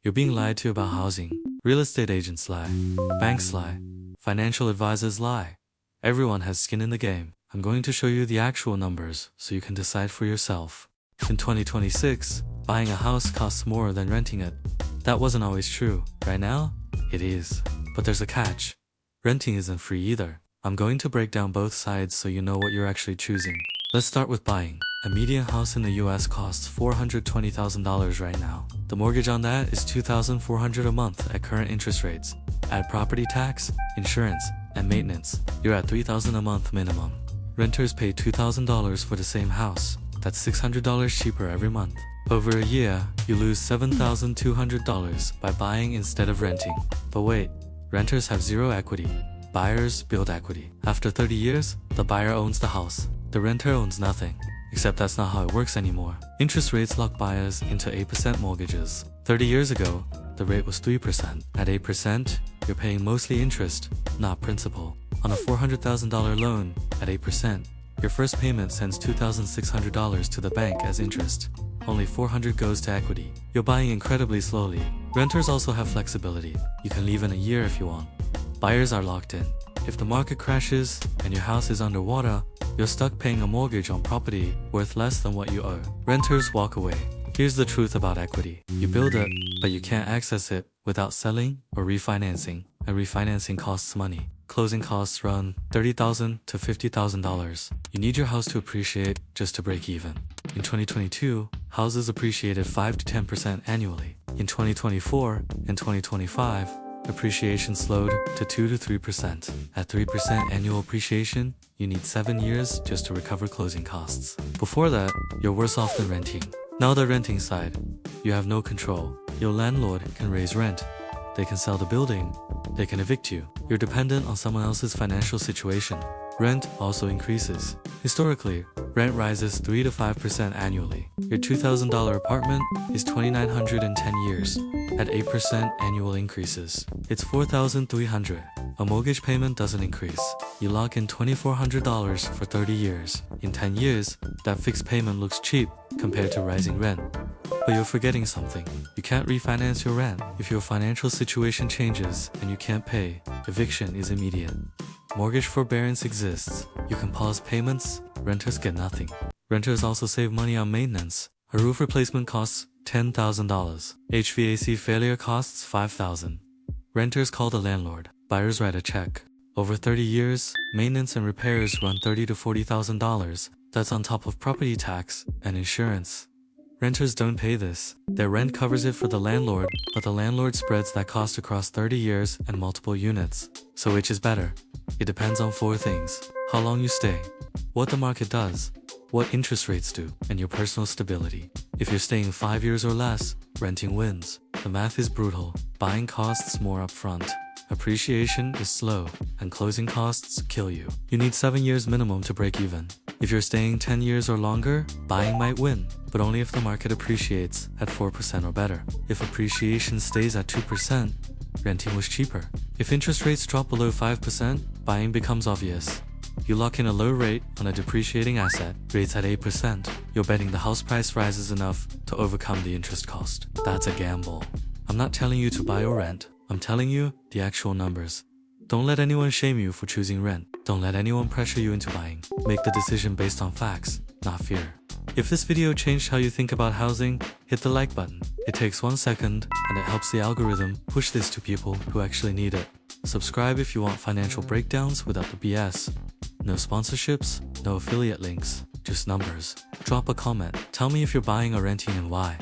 You're being lied to about housing. Real estate agents lie. Banks lie. Financial advisors lie. Everyone has skin in the game. I'm going to show you the actual numbers so you can decide for yourself. In 2026, buying a house costs more than renting it. That wasn't always true. Right now, it is. But there's a catch. Renting isn't free either. I'm going to break down both sides so you know what you're actually choosing. Let's start with buying. A median house in the US costs $420,000 right now. The mortgage on that is $2,400 a month at current interest rates. Add property tax, insurance, and maintenance. You're at $3,000 a month minimum. Renters pay $2,000 for the same house. That's $600 cheaper every month. Over a year, you lose $7,200 by buying instead of renting. But wait, renters have zero equity. Buyers build equity. After 30 years, the buyer owns the house. The renter owns nothing. Except that's not how it works anymore. Interest rates lock buyers into 8% mortgages. 30 years ago, the rate was 3%. At 8%, you're paying mostly interest, not principal. On a $400,000 loan, at 8%, your first payment sends $2,600 to the bank as interest. Only $400 goes to equity. You're buying incredibly slowly. Renters also have flexibility. You can leave in a year if you want. Buyers are locked in. If the market crashes and your house is underwater, you're stuck paying a mortgage on property worth less than what you owe. Renters walk away. Here's the truth about equity. You build it, but you can't access it without selling or refinancing, and refinancing costs money. Closing costs run $30,000 to $50,000. You need your house to appreciate just to break even. In 2022, houses appreciated 5 to 10% annually. In 2024 and 2025, appreciation slowed to 2 to 3%. At 3% annual appreciation, you need 7 years just to recover closing costs. Before that, you're worse off than renting. Now the renting side, you have no control. Your landlord can raise rent. They can sell the building. They can evict you. You're dependent on someone else's financial situation. Rent also increases. Historically, rent rises 3 to 5% annually. Your $2,000 apartment is $2,900 in 10 years. At 8% annual increases, it's $4,300. A mortgage payment doesn't increase. You lock in $2,400 for 30 years. In 10 years, that fixed payment looks cheap compared to rising rent. But you're forgetting something. You can't refinance your rent. If your financial situation changes and you can't pay, eviction is immediate. Mortgage forbearance exists. You can pause payments. Renters get nothing. Renters also save money on maintenance. A roof replacement costs $10,000. HVAC failure costs $5,000. Renters call the landlord. Buyers write a check. Over 30 years, maintenance and repairs run $30,000 to $40,000. That's on top of property tax and insurance. Renters don't pay this. Their rent covers it for the landlord, but the landlord spreads that cost across 30 years and multiple units. So which is better? It depends on 4 things. How long you stay, what the market does, what interest rates do, and your personal stability. If you're staying 5 years or less, renting wins. The math is brutal. Buying costs more upfront. Appreciation is slow, and closing costs kill you. You need 7 years minimum to break even. If you're staying 10 years or longer, buying might win, but only if the market appreciates at 4% or better. If appreciation stays at 2%, renting was cheaper. If interest rates drop below 5%, buying becomes obvious. You lock in a low rate on a depreciating asset, rates at 8%. You're betting the house price rises enough to overcome the interest cost. That's a gamble. I'm not telling you to buy or rent. I'm telling you the actual numbers. Don't let anyone shame you for choosing rent. Don't let anyone pressure you into buying. Make the decision based on facts, not fear. If this video changed how you think about housing, hit the like button. It takes 1 second, and it helps the algorithm push this to people who actually need it. Subscribe if you want financial breakdowns without the BS. No sponsorships, no affiliate links, just numbers. Drop a comment. Tell me if you're buying or renting and why.